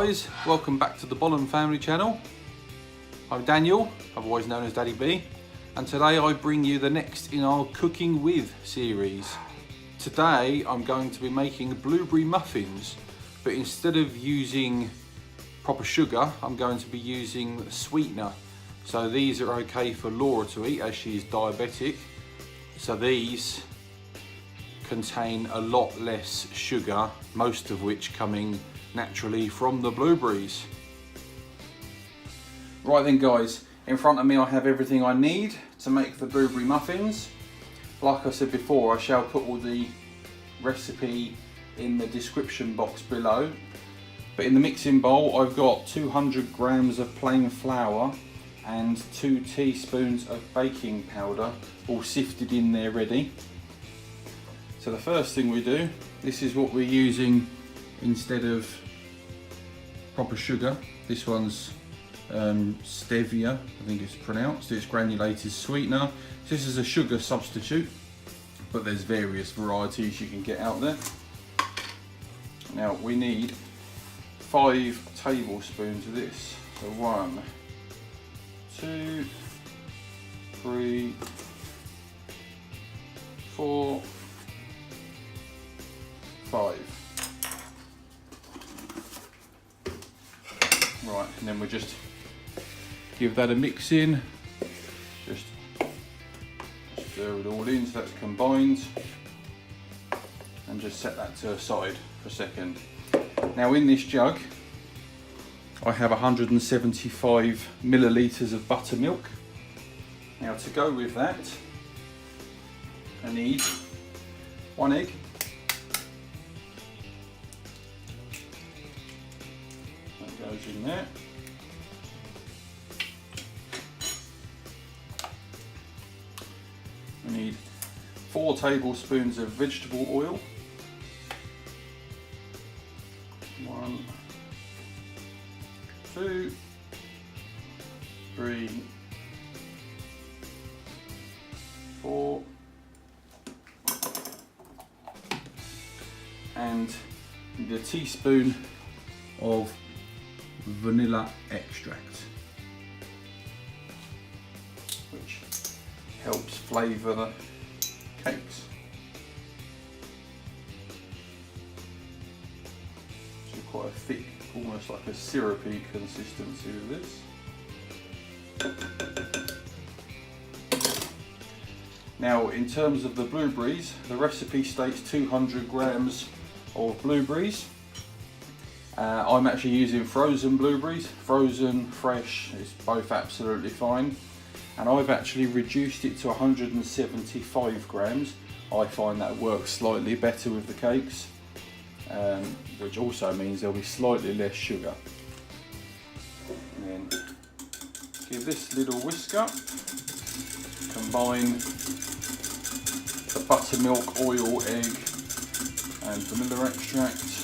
guys, welcome back to the Bolham family channel. I'm Daniel, otherwise known as Daddy B, and today I bring you the next in our Cooking With series. Today I'm going to be making blueberry muffins, but instead of using proper sugar, I'm going to be using sweetener. So these are okay for Laura to eat as she is diabetic. So these contain a lot less sugar, most of which coming naturally from the blueberries. Right then guys, in front of me I have everything I need to make the blueberry muffins. Like I said before, I shall put all the recipe in the description box below. But in the mixing bowl I've got 200 grams of plain flour and 2 teaspoons of baking powder, all sifted in there ready. So the first thing we do, this is what we're using instead of proper sugar. This one's stevia, I think it's pronounced. It's granulated sweetener. So this is a sugar substitute, but there's various varieties you can get out there. Now we need 5 tablespoons of this. So 1, 2, 3, 4, 5. Right, and then we just give that a mix in. Just stir it all in so that's combined, and just set that to the side for a second. Now in this jug I have 175 millilitres of buttermilk. Now to go with that I need 1 egg, that goes in there. We need 4 tablespoons of vegetable oil. 1, 2, 3, 4, and a teaspoon of vanilla extract, which helps flavour the cakes. So quite a thick, almost like a syrupy consistency with this. Now in terms of the blueberries, the recipe states 200 grams of blueberries. I'm actually using frozen blueberries. Frozen, fresh, it's both absolutely fine. And I've actually reduced it to 175 grams. I find that works slightly better with the cakes, which also means there'll be slightly less sugar. And then give this a little whisk up. Combine the buttermilk, oil, egg and vanilla extract.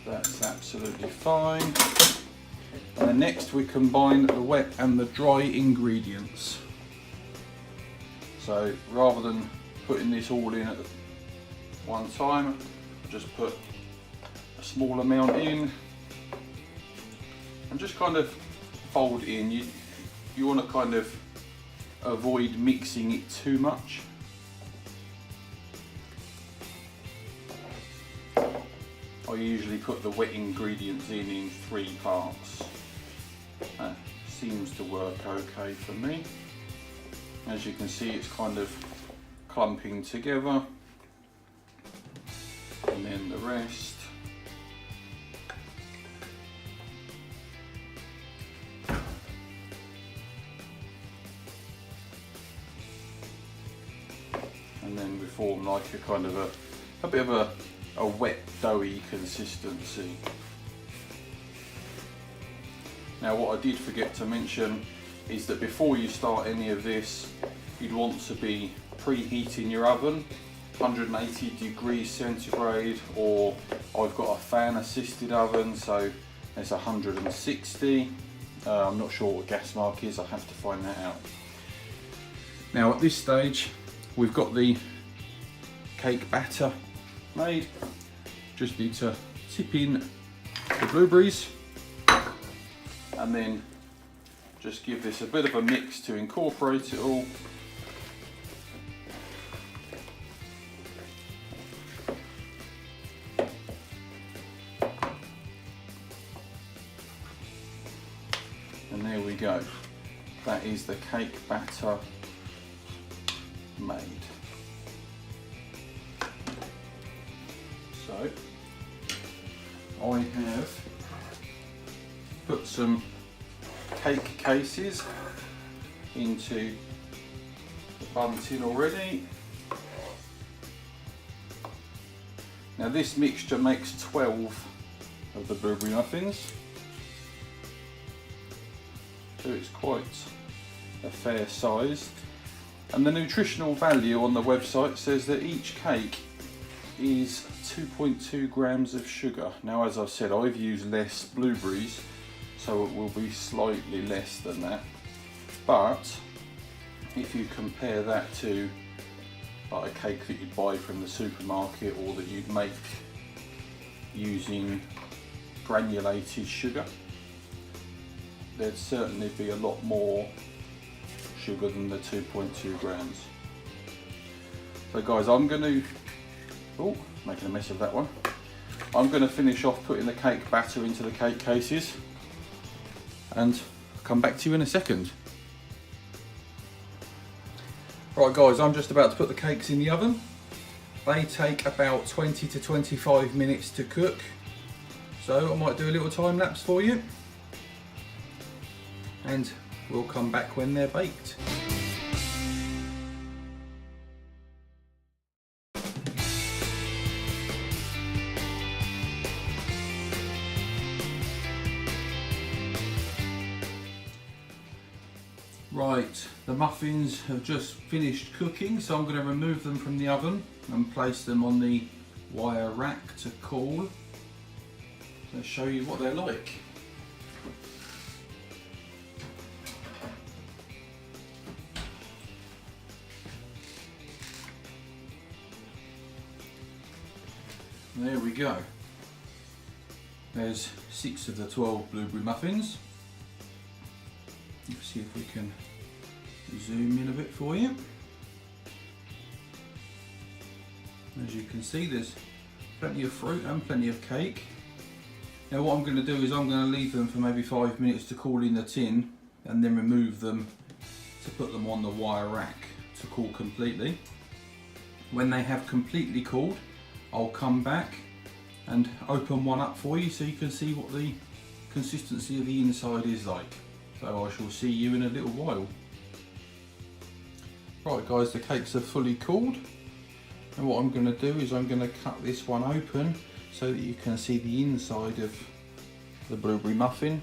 That's absolutely fine. And then next we combine the wet and the dry ingredients. So rather than putting this all in at one time, I just put a small amount in and just kind of fold in. You want to kind of avoid mixing it too much. I usually put the wet ingredients in 3 parts. That seems to work okay for me. As you can see, it's kind of clumping together. And then the rest. And then we form like a kind of a bit of a wet doughy consistency. Now what I did forget to mention is that before you start any of this, you'd want to be preheating your oven 180 degrees centigrade, or I've got a fan assisted oven, so it's 160. I'm not sure what gas mark is, I'll have to find that out. Now at this stage we've got the cake batter made. Just need to tip in the blueberries and then just give this a bit of a mix to incorporate it all. And there we go. That is the cake batter made. So I have put some cake cases into the bun tin already. Now this mixture makes 12 of the blueberry muffins, so it's quite a fair size. And the nutritional value on the website says that each cake is 2.2 grams of sugar. Now, as I've said, I've used less blueberries, so it will be slightly less than that. But if you compare that to like a cake that you'd buy from the supermarket or that you'd make using granulated sugar, there'd certainly be a lot more sugar than the 2.2 grams. So guys, I'm going to, oh, making a mess of that one. I'm going to finish off putting the cake batter into the cake cases and come back to you in a second. Right guys, I'm just about to put the cakes in the oven. They take about 20 to 25 minutes to cook, so I might do a little time lapse for you and we'll come back when they're baked. Right, the muffins have just finished cooking, so I'm going to remove them from the oven and place them on the wire rack to cool. Let's show you what they're like. There we go. There's 6 of the 12 blueberry muffins. Let's see if we can zoom in a bit for you. As you can see, there's plenty of fruit and plenty of cake. Now what I'm going to do is I'm going to leave them for maybe 5 minutes to cool in the tin and then remove them to put them on the wire rack to cool completely. When they have completely cooled, I'll come back and open one up for you so you can see what the consistency of the inside is like. So I shall see you in a little while. Right guys, the cakes are fully cooled, and what I'm going to do is I'm going to cut this one open so that you can see the inside of the blueberry muffin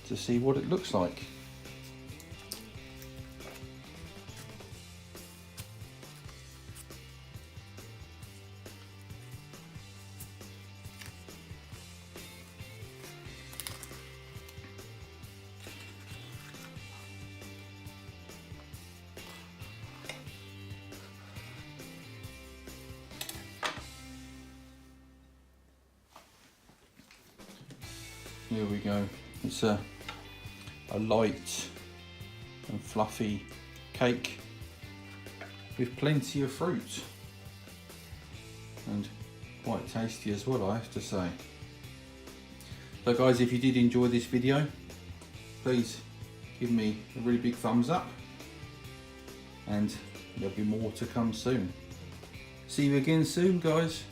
to see what it looks like. Here we go. It's a light and fluffy cake with plenty of fruit and quite tasty as well, I have to say. So guys, if you did enjoy this video, please give me a really big thumbs up, and there'll be more to come soon. See you again soon guys.